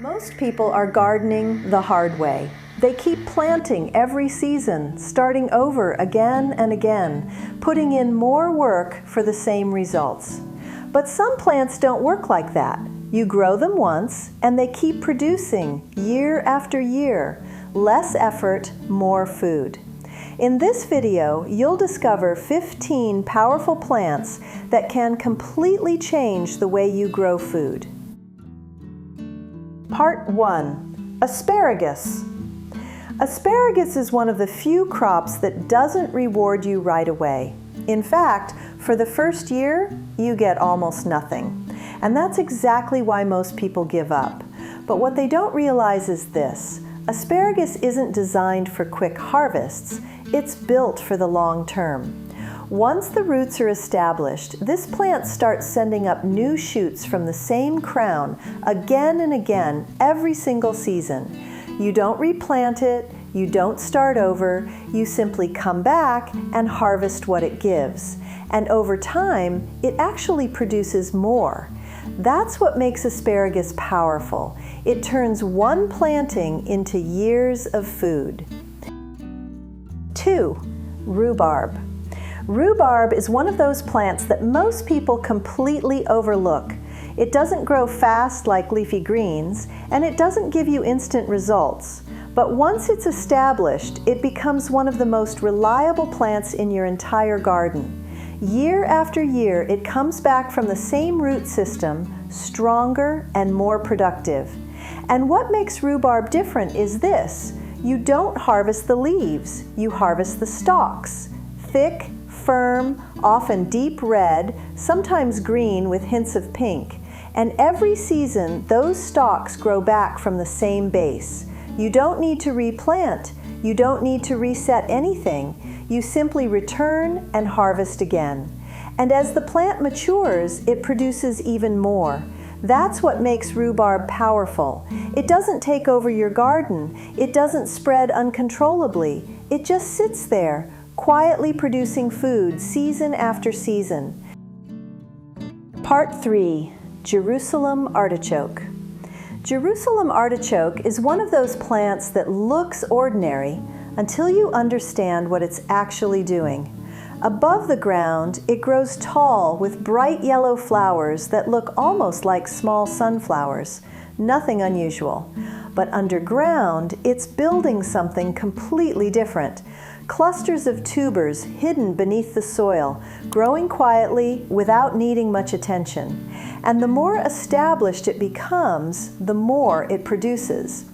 Most people are gardening the hard way. They keep planting every season, starting over again and again, putting in more work for the same results. But some plants don't work like that. You grow them once, and they keep producing year after year. Less effort, more food. In this video, you'll discover 15 powerful plants that can completely change the way you grow food. Part 1. Asparagus. Asparagus is one of the few crops that doesn't reward you right away. In fact, for the first year, you get almost nothing. And that's exactly why most people give up. But what they don't realize is this: asparagus isn't designed for quick harvests, it's built for the long term. Once the roots are established, this plant starts sending up new shoots from the same crown again and again every single season. You don't replant it, you don't start over, you simply come back and harvest what it gives. And over time, it actually produces more. That's what makes asparagus powerful. It turns one planting into years of food. 2. Rhubarb. Rhubarb is one of those plants that most people completely overlook. It doesn't grow fast like leafy greens, and it doesn't give you instant results. But once it's established, it becomes one of the most reliable plants in your entire garden. Year after year, it comes back from the same root system, stronger and more productive. And what makes rhubarb different is this: you don't harvest the leaves, you harvest the stalks. Thick, firm, often deep red, sometimes green with hints of pink. And every season, those stalks grow back from the same base. You don't need to replant. You don't need to reset anything. You simply return and harvest again. And as the plant matures, it produces even more. That's what makes rhubarb powerful. It doesn't take over your garden. It doesn't spread uncontrollably. It just sits there, quietly producing food season after season. Part 3. Jerusalem artichoke. Jerusalem artichoke is one of those plants that looks ordinary until you understand what it's actually doing. Above the ground, it grows tall with bright yellow flowers that look almost like small sunflowers. Nothing unusual. But underground, it's building something completely different. Clusters of tubers hidden beneath the soil, growing quietly without needing much attention. And the more established it becomes, the more it produces.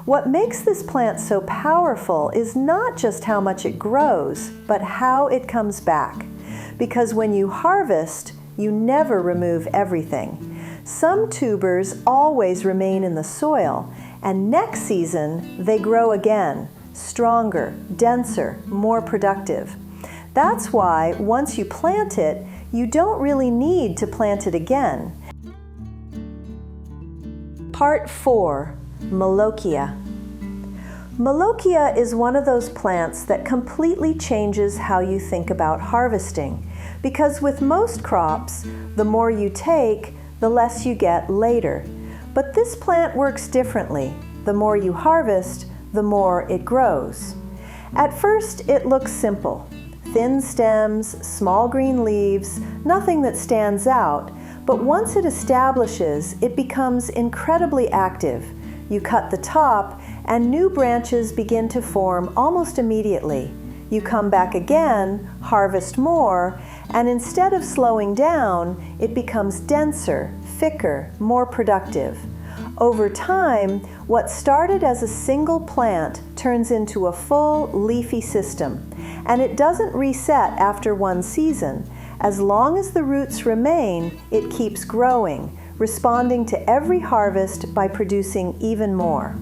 What makes this plant so powerful is not just how much it grows, but how it comes back. Because when you harvest, you never remove everything. Some tubers always remain in the soil, and next season they grow again, stronger, denser, more productive. That's why once you plant it, you don't really need to plant it again. Part 4. Moloia. Moloia is one of those plants that completely changes how you think about harvesting. Because with most crops, the more you take, the less you get later. But this plant works differently. The more you harvest, the more it grows. At first, it looks simple. Thin stems, small green leaves, nothing that stands out. But once it establishes, it becomes incredibly active. You cut the top, and new branches begin to form almost immediately. You come back again, harvest more, and instead of slowing down, it becomes denser, thicker, more productive. Over time, what started as a single plant turns into a full leafy system, and it doesn't reset after one season. As long as the roots remain, it keeps growing, responding to every harvest by producing even more.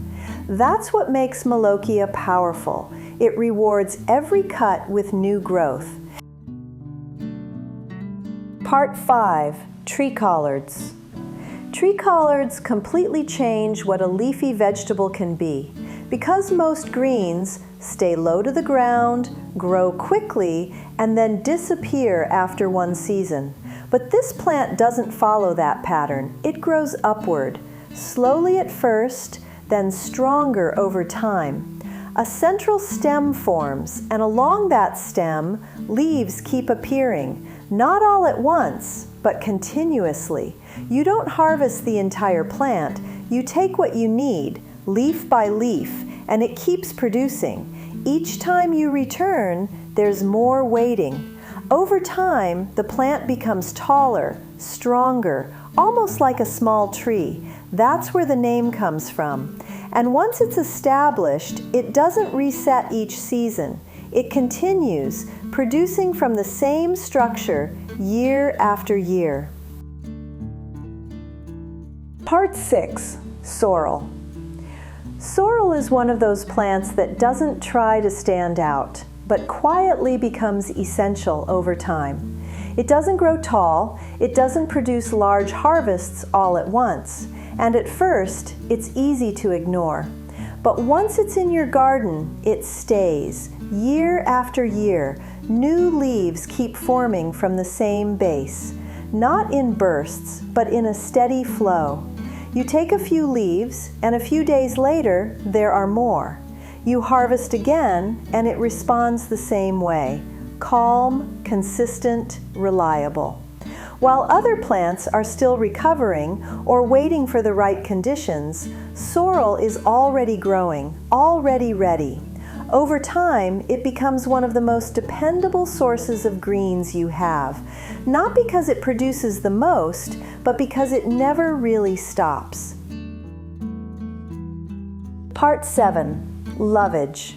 That's what makes Moloia powerful. It rewards every cut with new growth. Part 5. Tree collards. Tree collards completely change what a leafy vegetable can be. Because most greens stay low to the ground, grow quickly, and then disappear after one season. But this plant doesn't follow that pattern. It grows upward. slowly at first, then stronger over time. A central stem forms, and along that stem, leaves keep appearing, not all at once, but continuously. You don't harvest the entire plant. You take what you need, leaf by leaf, and it keeps producing. Each time you return, there's more waiting. Over time, the plant becomes taller, stronger, almost like a small tree. That's where the name comes from. And once it's established, it doesn't reset each season. It continues, producing from the same structure year after year. Part 6. Sorrel. Sorrel is one of those plants that doesn't try to stand out, but quietly becomes essential over time. It doesn't grow tall, it doesn't produce large harvests all at once, and at first, it's easy to ignore. But once it's in your garden, it stays. Year after year, new leaves keep forming from the same base. Not in bursts, but in a steady flow. You take a few leaves, and a few days later, there are more. You harvest again, and it responds the same way. Calm, consistent, reliable. While other plants are still recovering or waiting for the right conditions, sorrel is already growing, already ready. Over time, it becomes one of the most dependable sources of greens you have, not because it produces the most, but because it never really stops. Part 7. Lovage.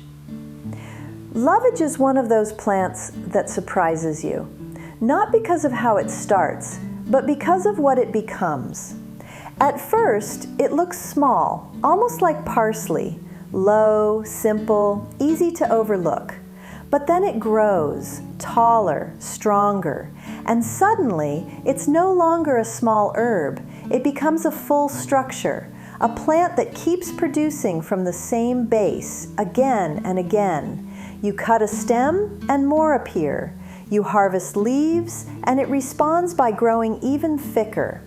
Lovage is one of those plants that surprises you. Not because of how it starts, but because of what it becomes. At first, it looks small, almost like parsley, low, simple, easy to overlook. But then it grows, taller, stronger, and suddenly it's no longer a small herb. It becomes a full structure, a plant that keeps producing from the same base again and again. You cut a stem and more appear. You harvest leaves, and it responds by growing even thicker.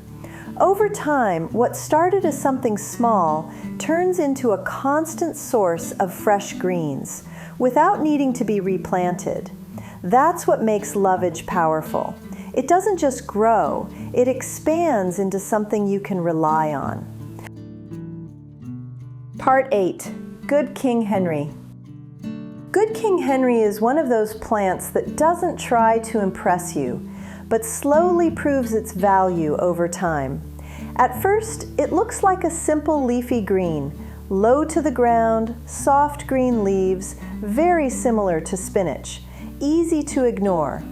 Over time, what started as something small turns into a constant source of fresh greens, without needing to be replanted. That's what makes lovage powerful. It doesn't just grow, it expands into something you can rely on. Part 8. Good King Henry. Good King Henry is one of those plants that doesn't try to impress you, but slowly proves its value over time. At first, it looks like a simple leafy green, low to the ground, soft green leaves, very similar to spinach, easy to ignore.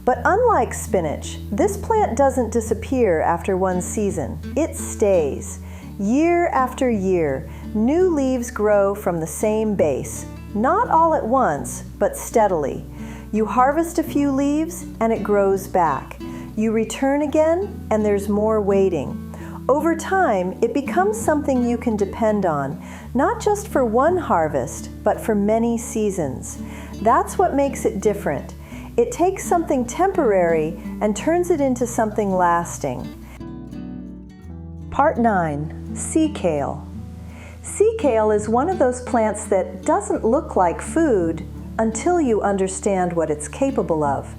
But unlike spinach, this plant doesn't disappear after one season. It stays. Year after year, new leaves grow from the same base. Not all at once, but steadily. You harvest a few leaves and it grows back. You return again and there's more waiting. Over time, it becomes something you can depend on, not just for one harvest, but for many seasons. That's what makes it different. It takes something temporary and turns it into something lasting. Part 9. Sea kale. Sea kale is one of those plants that doesn't look like food until you understand what it's capable of.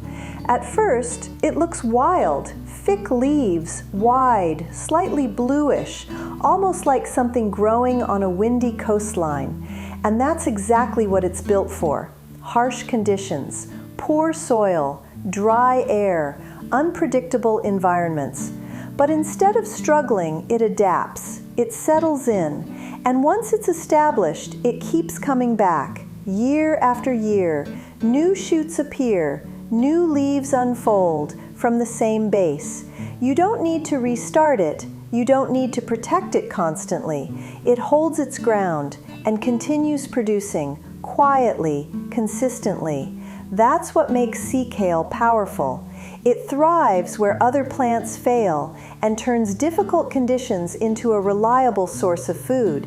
At first, it looks wild, thick leaves, wide, slightly bluish, almost like something growing on a windy coastline. And that's exactly what it's built for. Harsh conditions, poor soil, dry air, unpredictable environments. But instead of struggling, it adapts, it settles in. And once it's established, it keeps coming back. Year after year, new shoots appear, new leaves unfold from the same base. You don't need to restart it. You don't need to protect it constantly. It holds its ground and continues producing quietly, consistently. That's what makes sea kale powerful. It thrives where other plants fail and turns difficult conditions into a reliable source of food.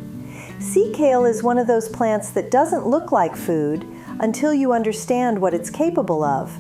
Sea kale is one of those plants that doesn't look like food until you understand what it's capable of.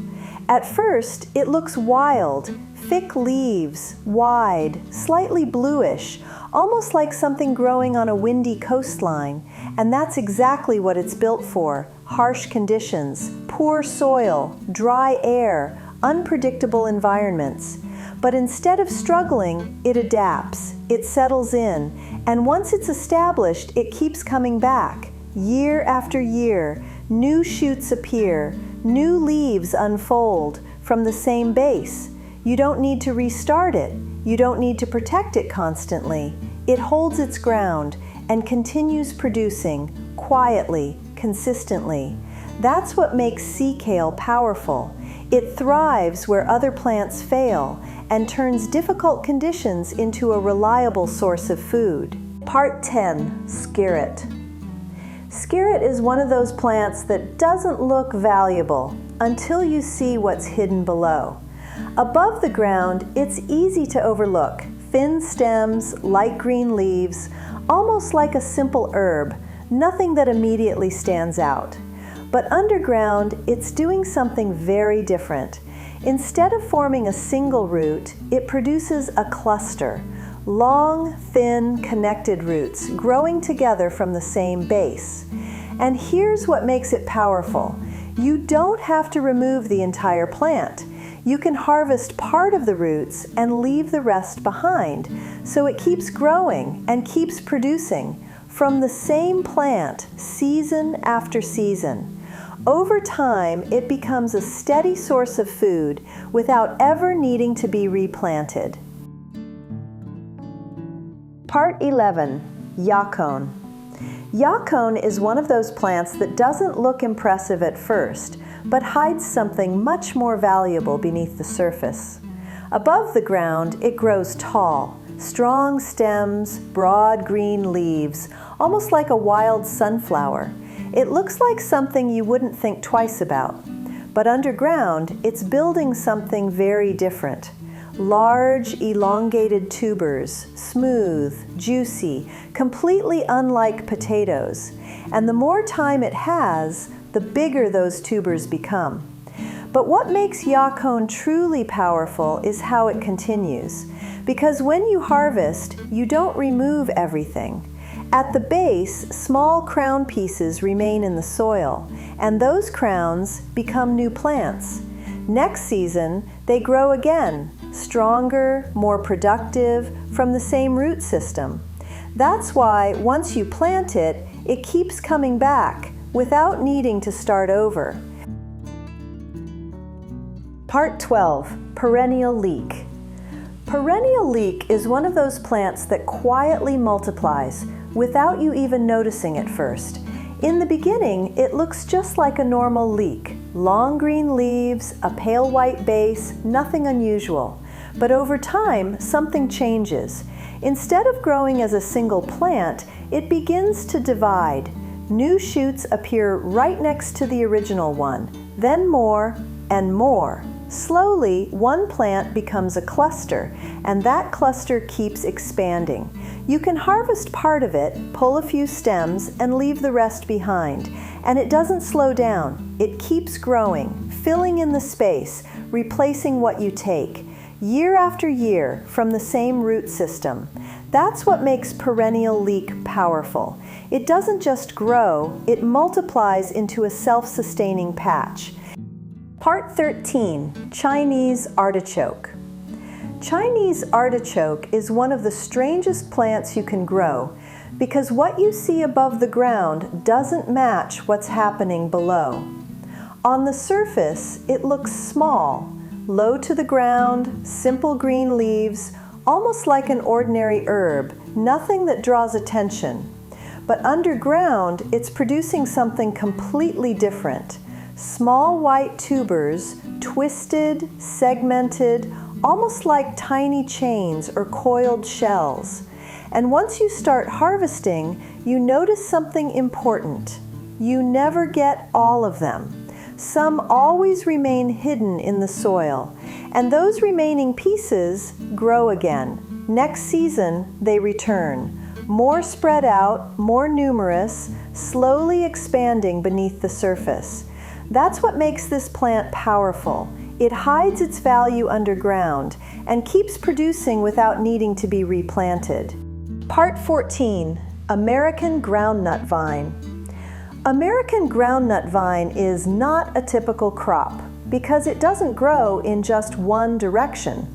At first, it looks wild, thick leaves, wide, slightly bluish, almost like something growing on a windy coastline, and that's exactly what it's built for: harsh conditions, poor soil, dry air, unpredictable environments. But instead of struggling, it adapts, it settles in, and once it's established, it keeps coming back. Year after year, new shoots appear, new leaves unfold from the same base. You don't need to restart it. You don't need to protect it constantly. It holds its ground and continues producing quietly, consistently. That's what makes sea kale powerful. It thrives where other plants fail and turns difficult conditions into a reliable source of food. Part 10, Skirret. Skirret is one of those plants that doesn't look valuable until you see what's hidden below. Above the ground, it's easy to overlook. Thin stems, light green leaves, almost like a simple herb, nothing that immediately stands out. But underground, it's doing something very different. Instead of forming a single root, it produces a cluster. Long, thin, connected roots growing together from the same base. And here's what makes it powerful. You don't have to remove the entire plant. You can harvest part of the roots and leave the rest behind, so it keeps growing and keeps producing from the same plant season after season. Over time, it becomes a steady source of food without ever needing to be replanted. Part 11, Yacon. Yacon is one of those plants that doesn't look impressive at first, but hides something much more valuable beneath the surface. Above the ground, it grows tall, strong stems, broad green leaves, almost like a wild sunflower. It looks like something you wouldn't think twice about. But underground, it's building something very different. Large, elongated tubers, smooth, juicy, completely unlike potatoes. And the more time it has, the bigger those tubers become. But what makes Yacon truly powerful is how it continues. Because when you harvest, you don't remove everything. At the base, small crown pieces remain in the soil, and those crowns become new plants. Next season, they grow again, stronger, more productive, from the same root system. That's why once you plant it, it keeps coming back without needing to start over. Part 12, Perennial leek. Perennial leek is one of those plants that quietly multiplies without you even noticing it first. In the beginning, it looks just like a normal leek. Long green leaves, a pale white base, nothing unusual. But over time, something changes. Instead of growing as a single plant, it begins to divide. New shoots appear right next to the original one, then more and more. Slowly, one plant becomes a cluster, and that cluster keeps expanding. You can harvest part of it, pull a few stems, and leave the rest behind. And it doesn't slow down. It keeps growing, filling in the space, replacing what you take, year after year from the same root system. That's what makes perennial leek powerful. It doesn't just grow, it multiplies into a self-sustaining patch. Part 13, Chinese artichoke. Chinese artichoke is one of the strangest plants you can grow because what you see above the ground doesn't match what's happening below. On the surface, it looks small, low to the ground, simple green leaves, almost like an ordinary herb, nothing that draws attention. But underground, it's producing something completely different. Small white tubers, twisted, segmented, almost like tiny chains or coiled shells. And once you start harvesting, you notice something important. You never get all of them. Some always remain hidden in the soil, and those remaining pieces grow again. Next season, they return. More spread out, more numerous, slowly expanding beneath the surface. That's what makes this plant powerful. It hides its value underground and keeps producing without needing to be replanted. Part 14, American Groundnut Vine. American groundnut vine is not a typical crop because it doesn't grow in just one direction.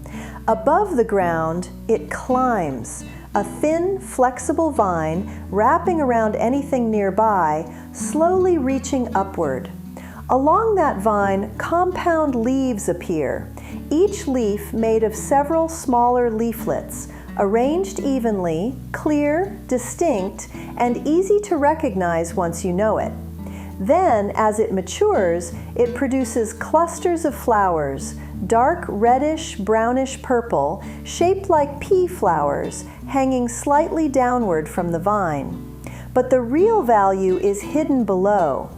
Above the ground, it climbs, a thin, flexible vine wrapping around anything nearby, slowly reaching upward. Along that vine, compound leaves appear, each leaf made of several smaller leaflets, arranged evenly, clear, distinct, and easy to recognize once you know it. Then, as it matures, it produces clusters of flowers, dark reddish, brownish purple, shaped like pea flowers, hanging slightly downward from the vine. But the real value is hidden below.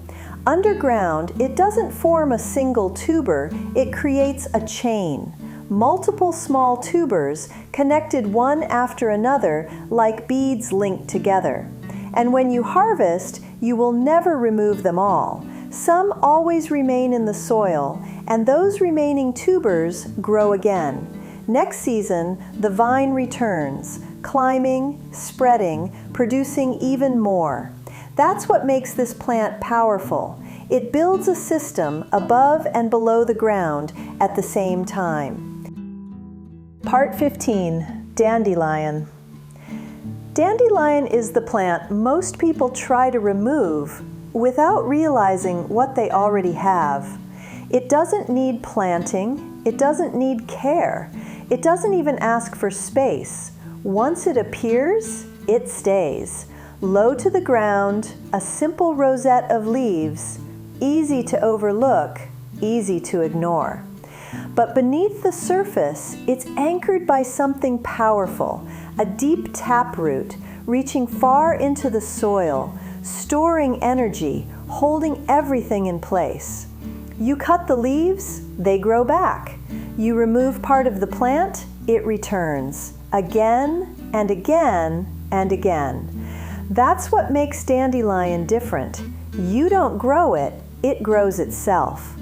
Underground, it doesn't form a single tuber, it creates a chain. Multiple small tubers connected one after another like beads linked together. And when you harvest, you will never remove them all. Some always remain in the soil, and those remaining tubers grow again. Next season, the vine returns, climbing, spreading, producing even more. That's what makes this plant powerful. It builds a system above and below the ground at the same time. Part 15, Dandelion. Dandelion is the plant most people try to remove without realizing what they already have. It doesn't need planting, it doesn't need care, it doesn't even ask for space. Once it appears, it stays. Low to the ground, a simple rosette of leaves, easy to overlook, easy to ignore. But beneath the surface, it's anchored by something powerful, a deep taproot reaching far into the soil, storing energy, holding everything in place. You cut the leaves, they grow back. You remove part of the plant, it returns, again and again and again. That's what makes dandelion different. You don't grow it, it grows itself.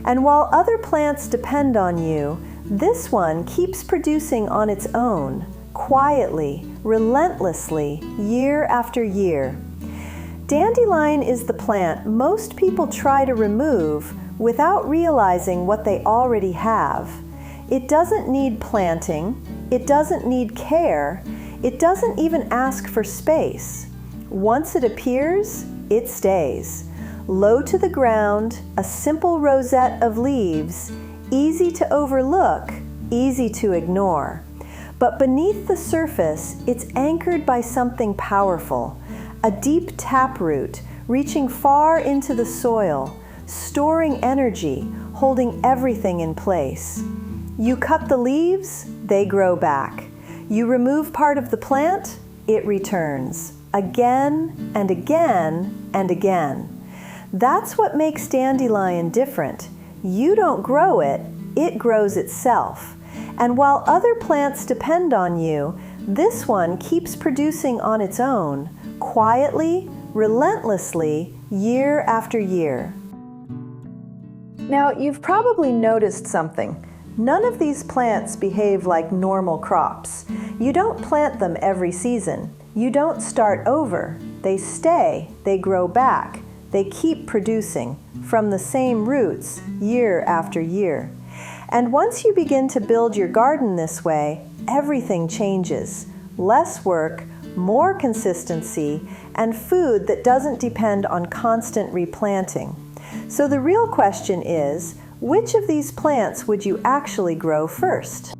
And while other plants depend on you, this one keeps producing on its own, quietly, relentlessly, year after year. Dandelion is the plant most people try to remove without realizing what they already have. It doesn't need planting, it doesn't need care, it doesn't even ask for space. Once it appears, it stays. Low to the ground, a simple rosette of leaves, easy to overlook, easy to ignore. But beneath the surface, it's anchored by something powerful, a deep taproot reaching far into the soil, storing energy, holding everything in place. You cut the leaves, they grow back. You remove part of the plant, it returns, again and again and again. That's what makes dandelion different. You don't grow it, it grows itself. And while other plants depend on you, this one keeps producing on its own, quietly, relentlessly, year after year. Now, you've probably noticed something. None of these plants behave like normal crops. You don't plant them every season. You don't start over. They stay, they grow back. They keep producing from the same roots year after year. And once you begin to build your garden this way, everything changes. Less work, more consistency, and food that doesn't depend on constant replanting. So the real question is, which of these plants would you actually grow first?